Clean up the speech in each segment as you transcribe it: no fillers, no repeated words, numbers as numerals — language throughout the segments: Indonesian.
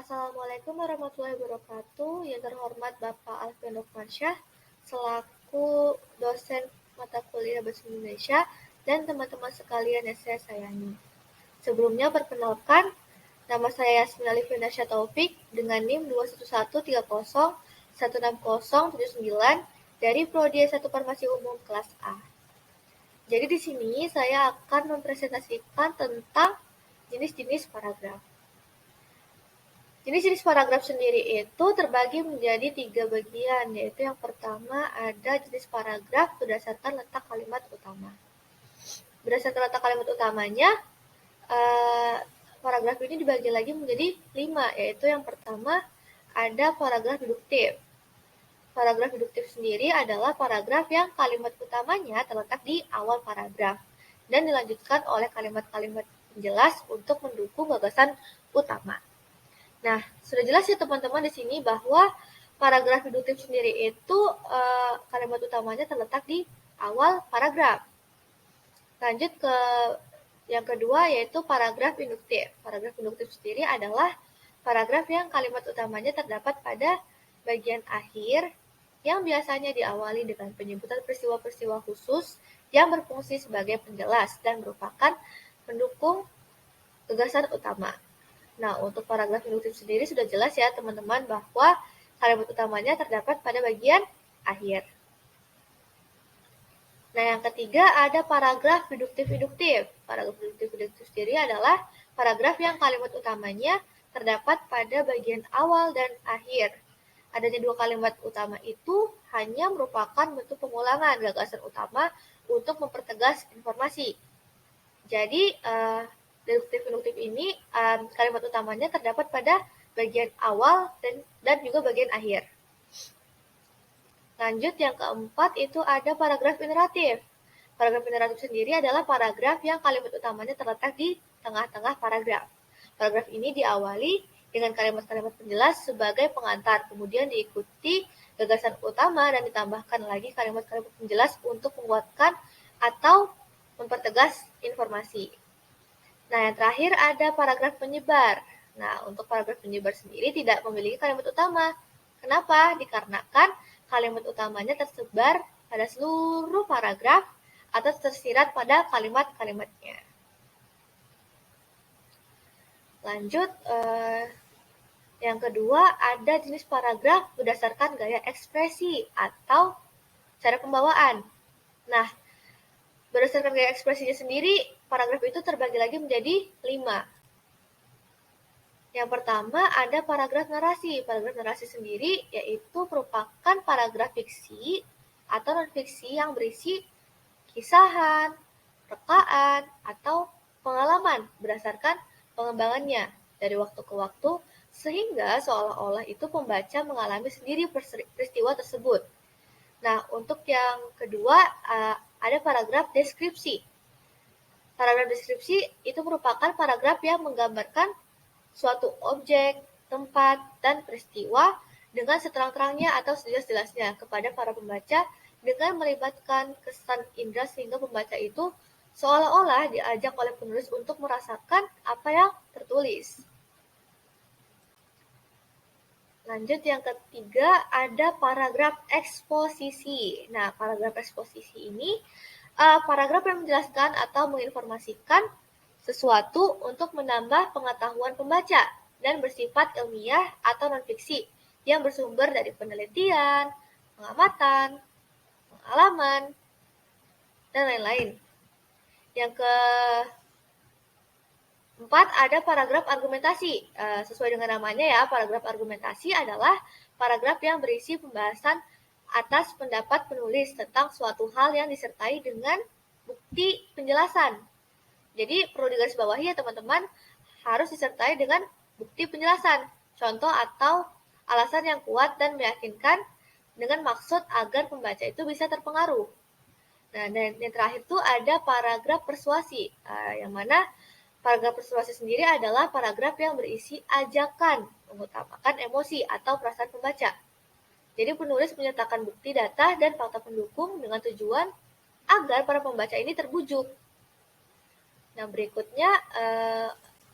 Assalamualaikum warahmatullahi wabarakatuh. Yang terhormat Bapak Alfian Nurmansyah, selaku dosen mata kuliah Bahasa Indonesia, dan teman-teman sekalian yang saya sayangi. Sebelumnya perkenalkan, nama saya Yasmin Alifinasya Taufik dengan NIM 21130160079 dari Prodi S1 Farmasi Umum kelas A. Jadi di sini saya akan mempresentasikan tentang jenis-jenis paragraf. Jenis-jenis paragraf sendiri itu terbagi menjadi 3 bagian, yaitu yang pertama ada jenis paragraf berdasarkan letak kalimat utama. Berdasarkan letak kalimat utamanya, paragraf ini dibagi lagi menjadi 5, yaitu yang pertama ada paragraf deduktif. Paragraf deduktif sendiri adalah paragraf yang kalimat utamanya terletak di awal paragraf dan dilanjutkan oleh kalimat-kalimat penjelas untuk mendukung gagasan utama. Nah, sudah jelas ya teman-teman di sini bahwa paragraf deduktif sendiri itu kalimat utamanya terletak di awal paragraf. Lanjut ke yang kedua yaitu paragraf induktif. Paragraf induktif sendiri adalah paragraf yang kalimat utamanya terdapat pada bagian akhir yang biasanya diawali dengan penyebutan peristiwa-peristiwa khusus yang berfungsi sebagai penjelas dan merupakan pendukung gagasan utama. Nah, untuk paragraf induktif sendiri sudah jelas ya teman-teman bahwa kalimat utamanya terdapat pada bagian akhir. Nah, yang ketiga ada paragraf deduktif-induktif. Paragraf deduktif-induktif sendiri adalah paragraf yang kalimat utamanya terdapat pada bagian awal dan akhir. Adanya dua kalimat utama itu hanya merupakan bentuk pengulangan gagasan utama untuk mempertegas informasi. Jadi, deduktif-induktif ini kalimat utamanya terdapat pada bagian awal dan juga bagian akhir. Lanjut yang keempat itu ada paragraf generatif. Paragraf generatif sendiri adalah paragraf yang kalimat utamanya terletak di tengah-tengah paragraf. Paragraf ini diawali dengan kalimat-kalimat penjelas sebagai pengantar, kemudian diikuti gagasan utama dan ditambahkan lagi kalimat-kalimat penjelas untuk menguatkan atau mempertegas informasi. Nah, yang terakhir ada paragraf penyebar. Nah, untuk paragraf penyebar sendiri tidak memiliki kalimat utama. Kenapa? Dikarenakan kalimat utamanya tersebar pada seluruh paragraf atau tersirat pada kalimat-kalimatnya. Lanjut, yang kedua ada jenis paragraf berdasarkan gaya ekspresi atau cara pembawaan. Nah, berdasarkan gaya ekspresinya sendiri, paragraf itu terbagi lagi menjadi 5. Yang pertama ada paragraf narasi. Paragraf narasi sendiri yaitu merupakan paragraf fiksi atau non-fiksi yang berisi kisahan, rekaan, atau pengalaman berdasarkan pengembangannya dari waktu ke waktu sehingga seolah-olah itu pembaca mengalami sendiri peristiwa tersebut. Nah, untuk yang kedua ada paragraf deskripsi. Paragraf deskripsi itu merupakan paragraf yang menggambarkan suatu objek, tempat, dan peristiwa dengan seterang-terangnya atau sejelas-jelasnya kepada para pembaca dengan melibatkan kesan indera sehingga pembaca itu seolah-olah diajak oleh penulis untuk merasakan apa yang tertulis. Lanjut yang ketiga ada paragraf eksposisi. Nah, paragraf eksposisi ini paragraf yang menjelaskan atau menginformasikan sesuatu untuk menambah pengetahuan pembaca dan bersifat ilmiah atau non-fiksi yang bersumber dari penelitian, pengamatan, pengalaman, dan lain-lain. Yang keempat ada paragraf argumentasi. Sesuai dengan namanya ya, paragraf argumentasi adalah paragraf yang berisi pembahasan atas pendapat penulis tentang suatu hal yang disertai dengan bukti penjelasan. Jadi perlu digarisbawahi ya teman-teman, harus disertai dengan bukti penjelasan, contoh atau alasan yang kuat dan meyakinkan dengan maksud agar pembaca itu bisa terpengaruh. Nah, dan yang terakhir itu ada paragraf persuasi, yang mana paragraf persuasi sendiri adalah paragraf yang berisi ajakan mengutamakan emosi atau perasaan pembaca. Jadi penulis menyertakan bukti, data, dan fakta pendukung dengan tujuan agar para pembaca ini terbujuk. Nah, berikutnya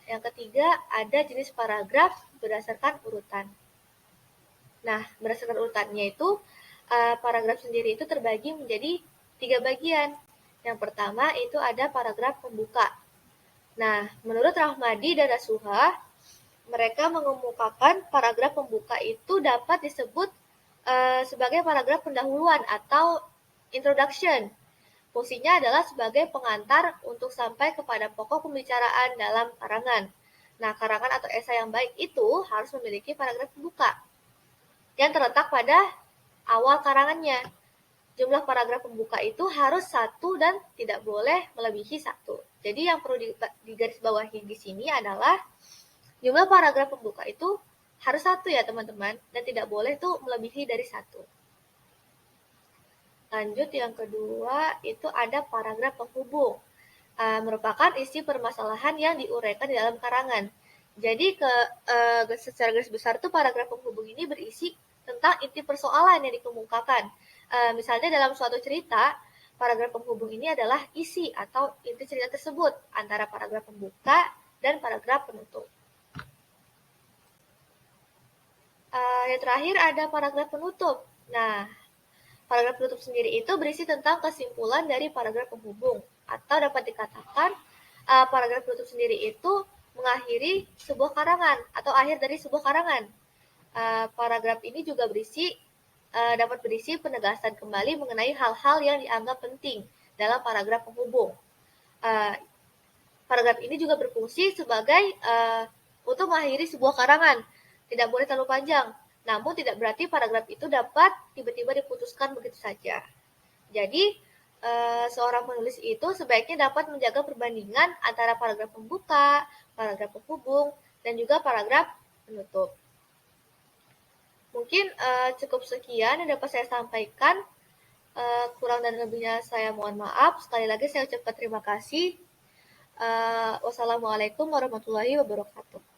Yang ketiga, ada jenis paragraf berdasarkan urutan. Nah, berdasarkan urutannya itu, paragraf sendiri itu terbagi menjadi 3 bagian. Yang pertama itu ada paragraf pembuka. Nah, menurut Rahmadi dan Nasuha, mereka mengemukakan paragraf pembuka itu dapat disebut sebagai paragraf pendahuluan atau introduction. Fungsinya adalah sebagai pengantar untuk sampai kepada pokok pembicaraan dalam karangan. Nah, karangan atau esai yang baik itu harus memiliki paragraf pembuka yang terletak pada awal karangannya. Jumlah paragraf pembuka itu harus 1 dan tidak boleh melebihi 1. Jadi yang perlu digarisbawahi di sini adalah jumlah paragraf pembuka itu harus 1 ya teman-teman, dan tidak boleh tuh melebihi dari 1. Lanjut yang kedua itu ada paragraf penghubung. Merupakan isi permasalahan yang diuraikan di dalam karangan. Jadi secara garis besar tuh paragraf penghubung ini berisi tentang inti persoalan yang dikemukakan. Misalnya dalam suatu cerita, paragraf penghubung ini adalah isi atau inti cerita tersebut antara paragraf pembuka dan paragraf penutup. Yang terakhir ada paragraf penutup. Nah, paragraf penutup sendiri itu berisi tentang kesimpulan dari paragraf penghubung, atau dapat dikatakan paragraf penutup sendiri itu mengakhiri sebuah karangan atau akhir dari sebuah karangan. Paragraf ini juga dapat berisi penegasan kembali mengenai hal-hal yang dianggap penting dalam paragraf penghubung. Paragraf ini juga berfungsi sebagai untuk mengakhiri sebuah karangan. Tidak boleh terlalu panjang, namun tidak berarti paragraf itu dapat tiba-tiba diputuskan begitu saja. Jadi, seorang penulis itu sebaiknya dapat menjaga perbandingan antara paragraf pembuka, paragraf penghubung, dan juga paragraf penutup. Mungkin cukup sekian yang dapat saya sampaikan. Kurang dan lebihnya saya mohon maaf. Sekali lagi saya ucapkan terima kasih. Wassalamualaikum warahmatullahi wabarakatuh.